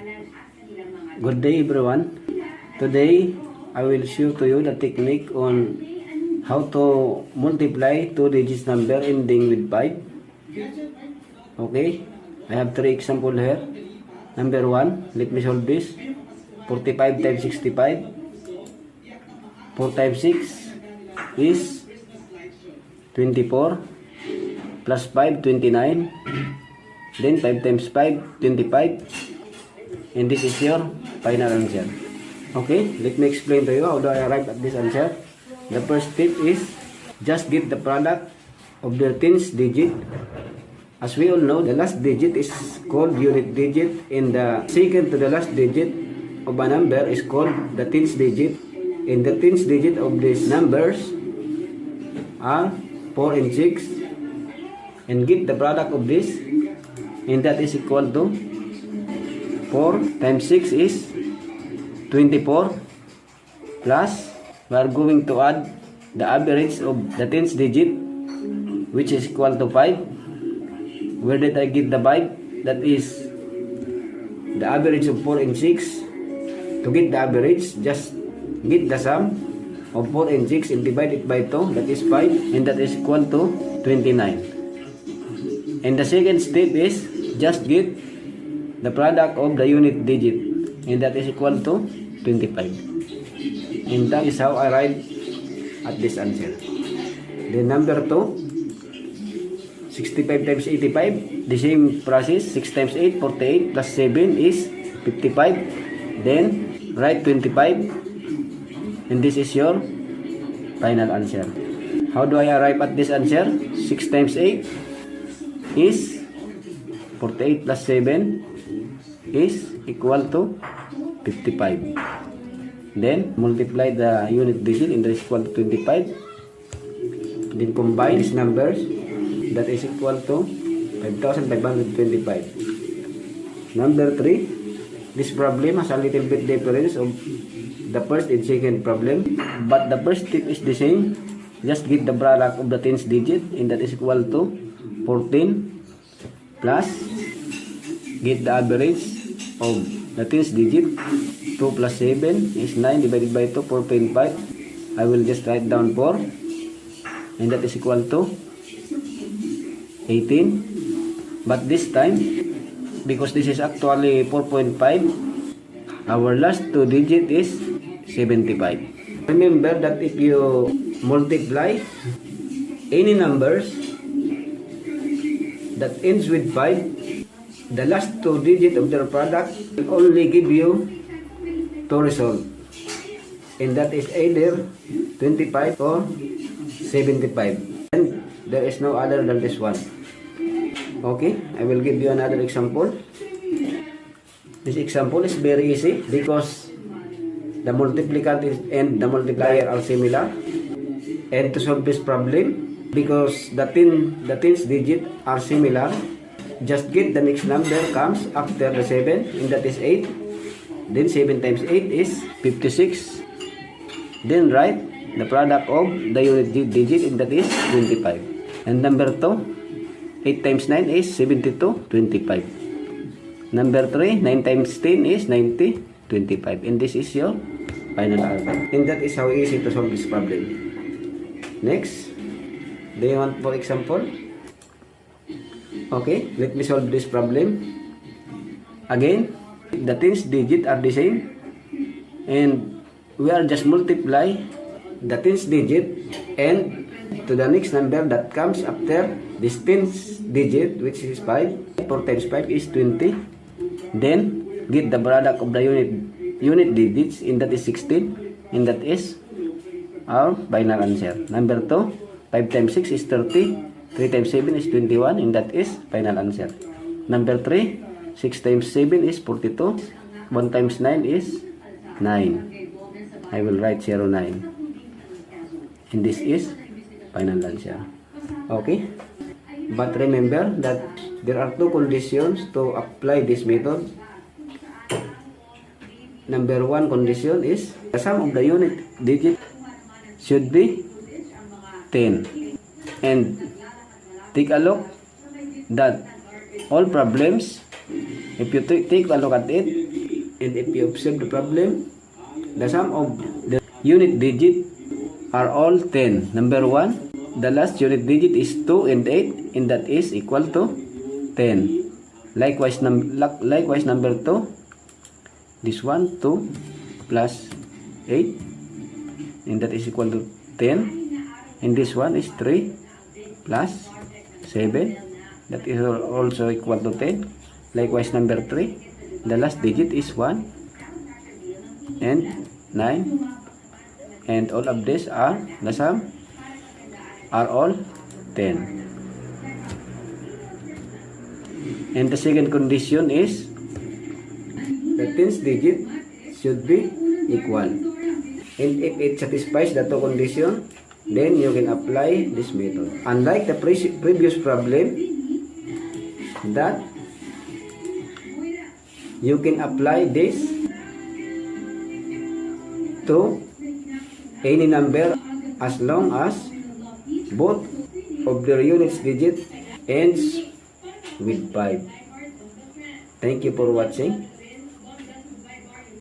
Good day everyone. Today I will show to you the technique on how to multiply two digits number ending with 5. Okay, I have three examples here. Number 1, let me solve this. 45 times 65. 4 times 6 is 24 plus 5, 29. Then 5 times 5, 25. And this is your final answer. Okay, let me explain to you how do I arrive at this answer. The first step is just get the product of the tens digit. As we all know, the last digit is called unit digit, and the second to the last digit of a number is called the tens digit. And the tens digit of these numbers are 4 and 6. And get the product of this, and that is equal to 4 times 6 is 24, plus we are going to add the average of the tens digit, which is equal to 5. Where did I get the 5? That is the average of 4 and 6. To get the average, just get the sum of 4 and 6 and divide it by 2, that is 5, and that is equal to 29. And the second step is just get the product of the unit digit, and that is equal to 25. And that is how I arrive at this answer. Then number 2, 65 times 85, the same process. 6 times 8, 48, plus 7 is 55. Then write 25, and this is your final answer. How do I arrive at this answer? 6 times 8 is 48 plus 7 is equal to 55. Then multiply the unit digit, and that is equal to 25. Then combine these numbers, that is equal to 5,525. Number 3, this problem has a little bit difference of the first and second problem, but the first step is the same. Just get the product of the tens digit, and that is equal to 14, plus get the average of the tens digit. 2 plus 7 is 9 divided by 2, 4.5. I will just write down 4, and that is equal to 18. But this time, because this is actually 4.5, our last two digit is 75. Remember that if you multiply any numbers that ends with 5, the last two digits of their product will only give you two results, and that is either 25 or 75, and there is no other than this one. Okay, I will give you another example. This example is very easy because the multiplicand and the multiplier are similar. And to solve this problem, because the tens digit are similar, just get the next number comes after the 7, and that is 8. Then 7 times 8 is 56. Then write the product of the unit digit, and that is 25. And number 2, 8 times 9 is 72, 25. Number 3, 9 times 10 is 90, 25. And this is your final answer. And that is how easy to solve this problem. Next, do you want for example? Okay, let me solve this problem. Again, the tens digit are the same, and we are just multiply the tens digit and to the next number that comes after this tens digit, which is 5. 4 times 5 is 20. Then get the product of the unit digits, and that is 16, and that is our final answer. Number 2, 5 times 6 is 30. 3 times 7 is 21, and that is final answer. Number 3, 6 times 7 is 42. 1 times 9 is 9. I will write 09. And this is final answer. Okay? But remember that there are two conditions to apply this method. Number 1 condition is the sum of the unit digit should be 10. And take a look that all problems If you take a look at it, and if you observe the problem, the sum of the unit digit are all 10. Number 1, the last unit digit is 2 and 8, and that is equal to 10. Likewise, number 2, this one, 2 plus 8, and that is equal to 10. And this one is 3 plus 7, that is also equal to 10. Likewise, number 3, the last digit is 1 and 9, and all of these are, the sum are all 10. And the second condition is the tens digit should be equal. And if it satisfies the two conditions, then you can apply this method. Unlike the previous problem, that you can apply this to any number as long as both of their units digit ends with 5. Thank you for watching.